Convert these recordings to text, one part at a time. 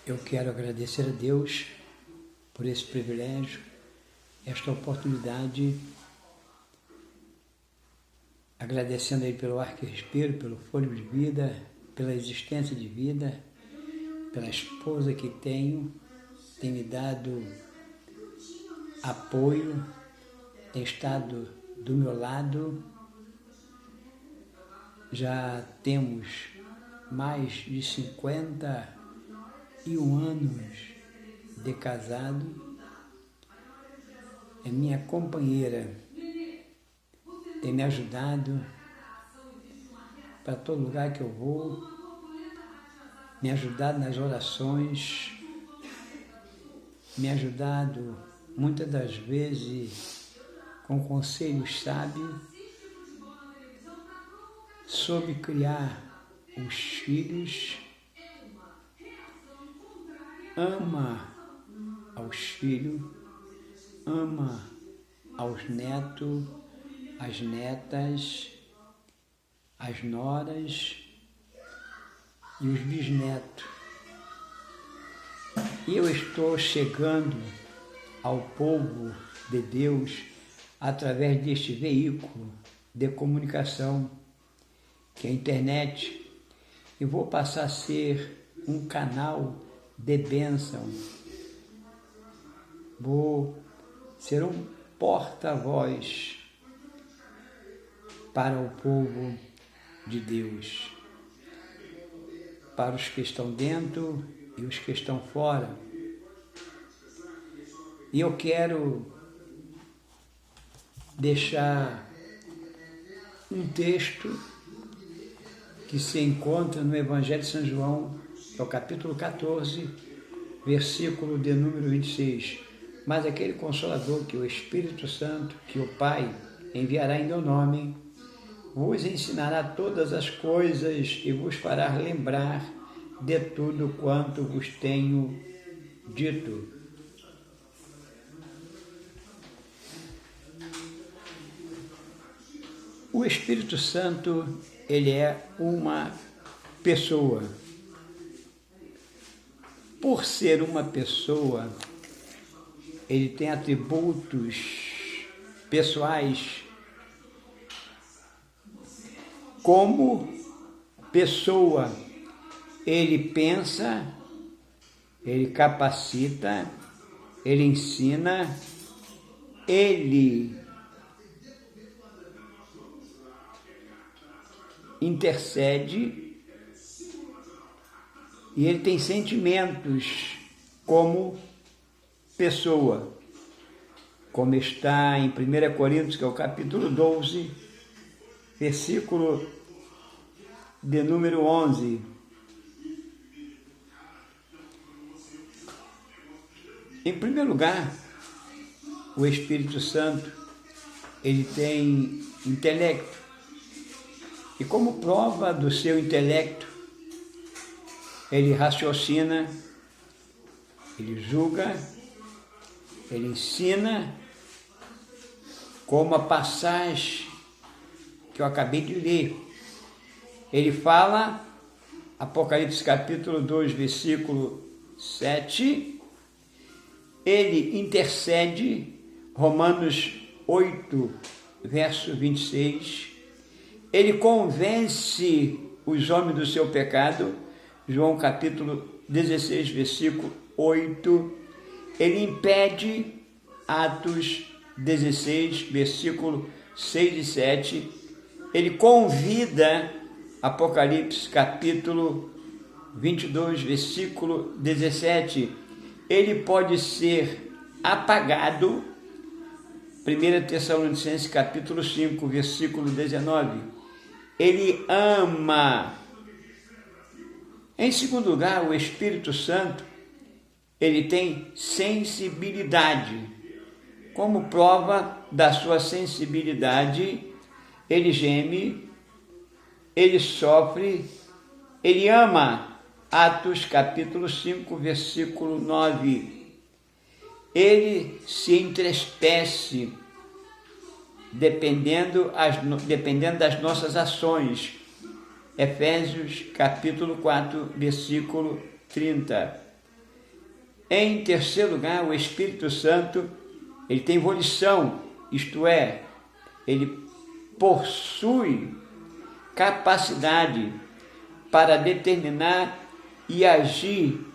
Eu quero agradecer a Deus por esse privilégio, esta oportunidade, agradecendo a Ele pelo ar que respiro, pelo fôlego de vida, pela existência de vida, pela esposa que tenho, tem me dado apoio, tem estado do meu lado. Já temos mais de 51 anos de casado. É minha companheira, tem me ajudado para todo lugar que eu vou, me ajudado nas orações, me ajudado muitas das vezes com conselhos sábios sobre criar os filhos. Ama aos filhos, ama aos netos, as netas, as noras e os bisnetos. E eu estou chegando ao povo de Deus através deste veículo de comunicação, que é a internet, e vou passar a ser um canal de bênção. Vou ser um porta-voz para o povo de Deus, para os que estão dentro e os que estão fora. E eu quero deixar um texto que se encontra no Evangelho de São João, é o capítulo 14, versículo de número 26. Mas aquele Consolador que o Espírito Santo, que o Pai enviará em meu nome, vos ensinará todas as coisas e vos fará lembrar de tudo quanto vos tenho dito. O Espírito Santo, ele é uma pessoa. Por ser uma pessoa, ele tem atributos pessoais. Como pessoa, ele pensa, ele capacita, ele ensina, ele intercede, e ele tem sentimentos como pessoa, como está em 1 Coríntios, que é o capítulo 12, versículo de número 11. Em primeiro lugar, o Espírito Santo, ele tem intelecto, e como prova do seu intelecto, ele raciocina, ele julga, ele ensina, como a passagem que eu acabei de ler. Ele fala, Apocalipse capítulo 2, versículo 7, ele intercede, Romanos 8, verso 26, ele convence os homens do seu pecado, João capítulo 16, versículo 8, ele impede, Atos 16, versículo 6 e 7, ele convida, Apocalipse capítulo 22, versículo 17, ele pode ser apagado, 1 Tessalonicenses capítulo 5, versículo 19, ele ama. Em segundo lugar, o Espírito Santo, ele tem sensibilidade. Como prova da sua sensibilidade, ele geme, ele sofre, ele ama. Atos capítulo 5, versículo 9. Ele se entristece dependendo das nossas ações. Efésios capítulo 4, versículo 30. Em terceiro lugar, o Espírito Santo, ele tem volição, isto é, ele possui capacidade para determinar e agir,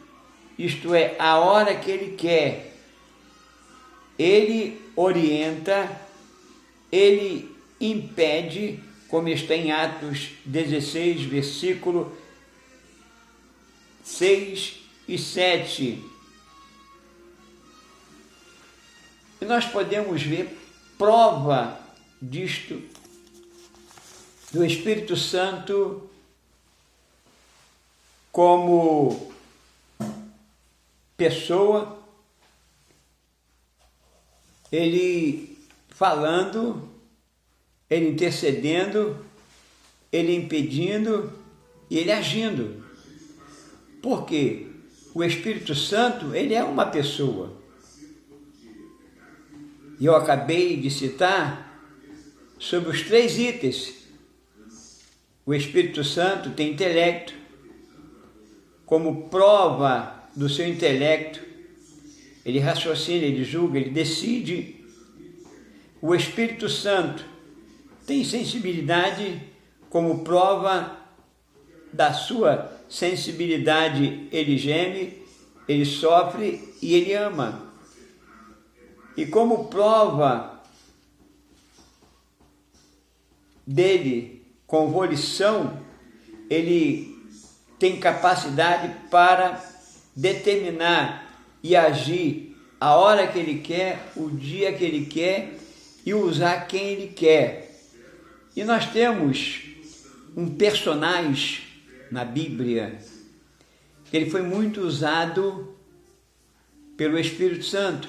isto é, a hora que ele quer. Ele orienta, ele impede, como está em Atos 16, versículo 6 e 7. E nós podemos ver prova disto, do Espírito Santo como pessoa, ele falando, ele intercedendo, ele impedindo e ele agindo. Porque o Espírito Santo, ele é uma pessoa. E eu acabei de citar sobre os 3 itens. O Espírito Santo tem intelecto. Como prova do seu intelecto, ele raciocina, ele julga, ele decide. O Espírito Santo tem sensibilidade. Como prova da sua sensibilidade, ele geme, ele sofre e ele ama. E como prova dele, com volição, ele tem capacidade para determinar e agir a hora que ele quer, o dia que ele quer e usar quem ele quer. E nós temos um personagem na Bíblia, ele foi muito usado pelo Espírito Santo,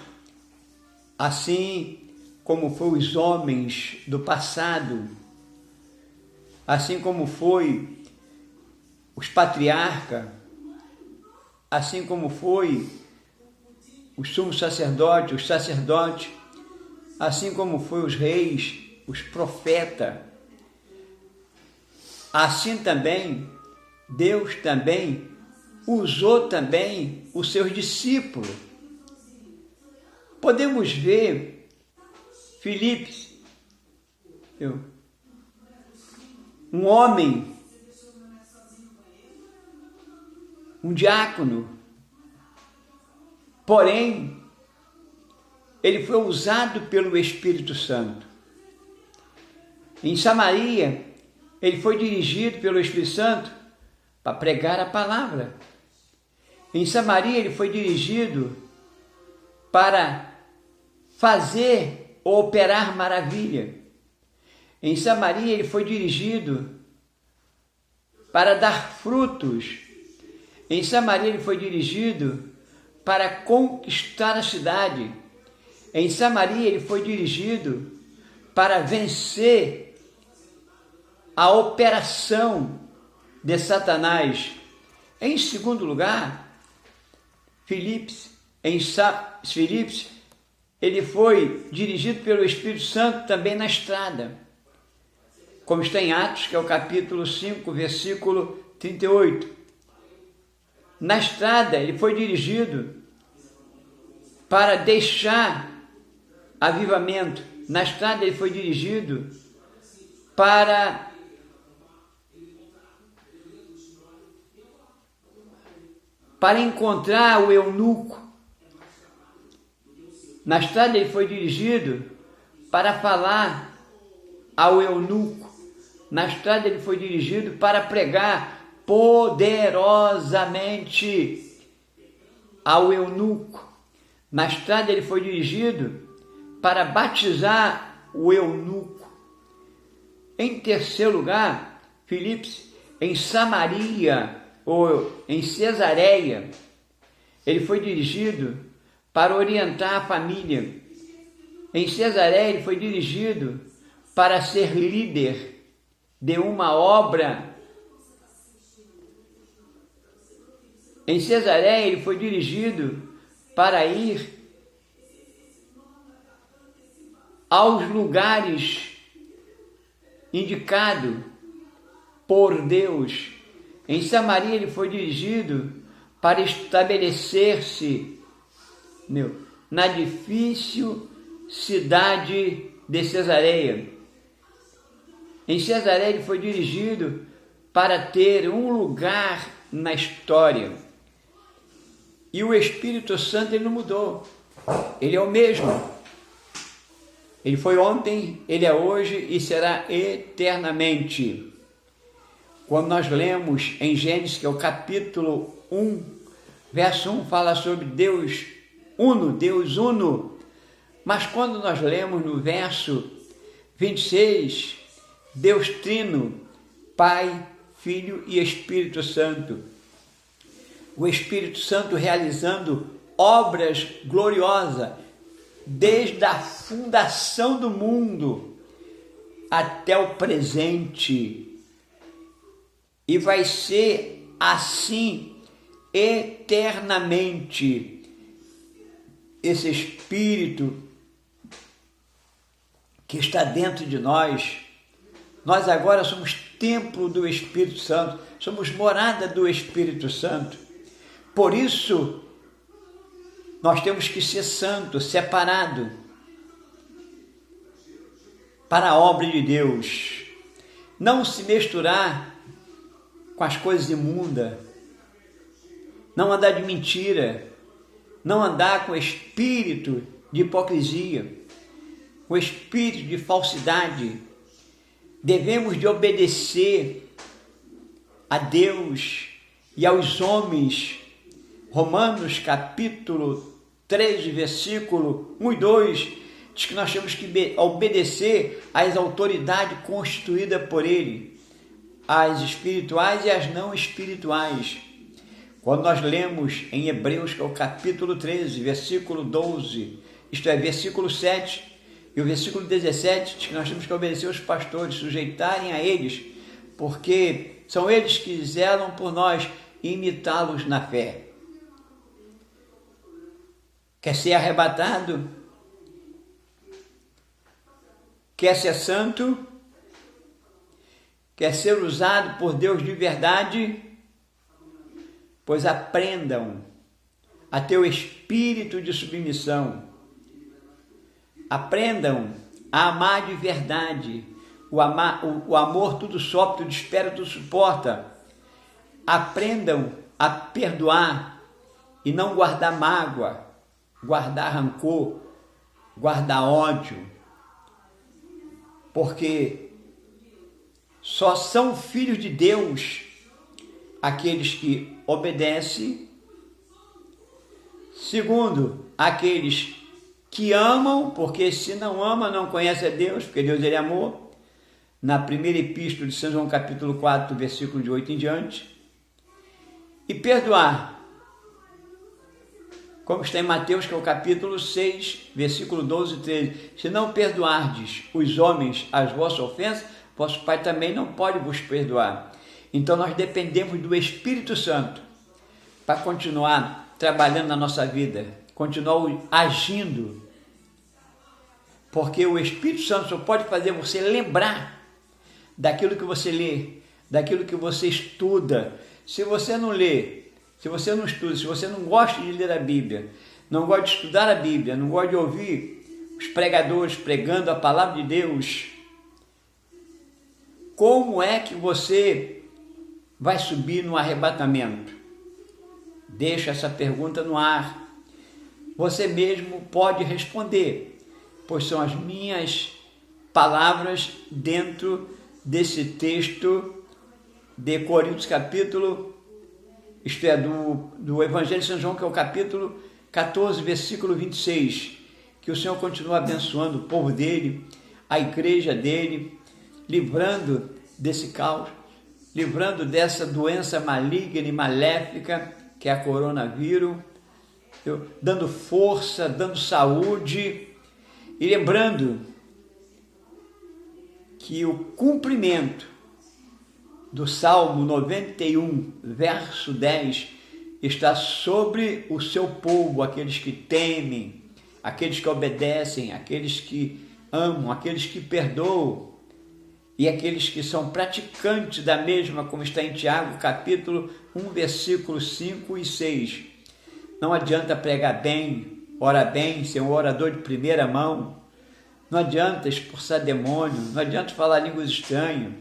assim como foi os homens do passado, assim como foi os patriarcas, assim como foi os sumos sacerdotes, os sacerdotes, assim como foi os reis, os profetas. Assim também, Deus também usou também os seus discípulos. Podemos ver Filipe, um homem, um diácono, porém, ele foi usado pelo Espírito Santo. Em Samaria, ele foi dirigido pelo Espírito Santo para pregar a palavra. Em Samaria, ele foi dirigido para fazer ou operar maravilha. Em Samaria, ele foi dirigido para dar frutos. Em Samaria, ele foi dirigido para conquistar a cidade. Em Samaria, ele foi dirigido para vencer a operação de Satanás. Em segundo lugar, Filipe, ele foi dirigido pelo Espírito Santo também na estrada, como está em Atos, que é o capítulo 5, versículo 38. Na estrada, ele foi dirigido para deixar avivamento. Na estrada, ele foi dirigido para encontrar o eunuco. Na estrada, ele foi dirigido para falar ao eunuco. Na estrada, ele foi dirigido para pregar poderosamente ao eunuco. Na estrada, ele foi dirigido para batizar o eunuco. Em terceiro lugar, Filipe, em Samaria ou em Cesareia, ele foi dirigido para orientar a família. Em Cesareia, ele foi dirigido para ser líder de uma obra. Em Cesareia, ele foi dirigido para ir aos lugares indicados por Deus. Em Samaria, ele foi dirigido para estabelecer-se na difícil cidade de Cesareia. Em Cesareia ele foi dirigido para ter um lugar na história. E o Espírito Santo ele não mudou. Ele é o mesmo. Ele foi ontem, ele é hoje e será eternamente. Quando nós lemos em Gênesis, que é o capítulo 1, verso 1, fala sobre Deus uno. Mas quando nós lemos no verso 26, Deus trino, Pai, Filho e Espírito Santo. O Espírito Santo realizando obras gloriosas, desde a fundação do mundo até o presente. E vai ser assim eternamente. Esse Espírito que está dentro de nós, nós agora somos templo do Espírito Santo, somos morada do Espírito Santo. Por isso, nós temos que ser santo, separado para a obra de Deus. Não se misturar com as coisas imundas, não andar de mentira, não andar com espírito de hipocrisia, com espírito de falsidade. Devemos de obedecer a Deus e aos homens. Romanos capítulo 13, versículo 1 e 2, diz que nós temos que obedecer às autoridades constituídas por Ele, as espirituais e as não espirituais. Quando nós lemos em Hebreus, que é o capítulo 13, versículo 12, isto é, versículo 7 e o versículo 17, diz que nós temos que obedecer aos pastores, sujeitarem a eles, porque são eles que zelam por nós e imitá-los na fé. Quer ser arrebatado? Quer ser santo? Quer ser usado por Deus de verdade? Pois aprendam a ter o espírito de submissão. Aprendam a amar de verdade. O amor tudo sofre, tudo espera, tudo suporta. Aprendam a perdoar e não guardar mágoa, guardar rancor, guardar ódio. Porque só são filhos de Deus aqueles que obedecem. Segundo, aqueles que amam, porque se não ama, não conhece a Deus, porque Deus ele é amor. Na primeira epístola de São João, capítulo 4, versículo de 8 em diante. E perdoar, como está em Mateus, que é o capítulo 6, versículo 12 e 13. Se não perdoardes os homens as vossas ofensas, vosso Pai também não pode vos perdoar. Então nós dependemos do Espírito Santo para continuar trabalhando na nossa vida, continuar agindo. Porque o Espírito Santo só pode fazer você lembrar daquilo que você lê, daquilo que você estuda. Se você não lê, se você não estuda, se você não gosta de ler a Bíblia, não gosta de estudar a Bíblia, não gosta de ouvir os pregadores pregando a palavra de Deus, como é que você vai subir no arrebatamento? Deixa essa pergunta no ar. Você mesmo pode responder, pois são as minhas palavras dentro desse texto de Coríntios capítulo, isto é, do Evangelho de São João, que é o capítulo 14, versículo 26, que o Senhor continua abençoando o povo dele, a igreja dele, livrando desse caos, livrando dessa doença maligna e maléfica, que é a coronavírus, dando força, dando saúde, e lembrando que o cumprimento do Salmo 91, verso 10, está sobre o seu povo, aqueles que temem, aqueles que obedecem, aqueles que amam, aqueles que perdoam e aqueles que são praticantes da mesma, como está em Tiago, capítulo 1, versículos 5 e 6. Não adianta pregar bem, ora bem, ser um orador de primeira mão. Não adianta expulsar demônio, não adianta falar línguas estranhas,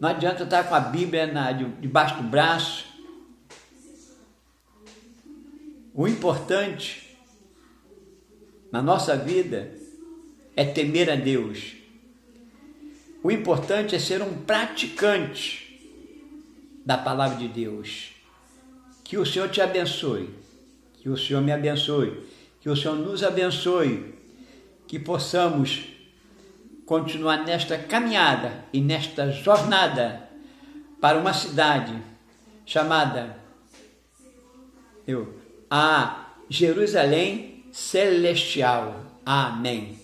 não adianta estar com a Bíblia debaixo do braço. O importante na nossa vida é temer a Deus. O importante é ser um praticante da palavra de Deus. Que o Senhor te abençoe, que o Senhor me abençoe, que o Senhor nos abençoe, que possamos continuar nesta caminhada e nesta jornada para uma cidade chamada a Jerusalém Celestial. Amém.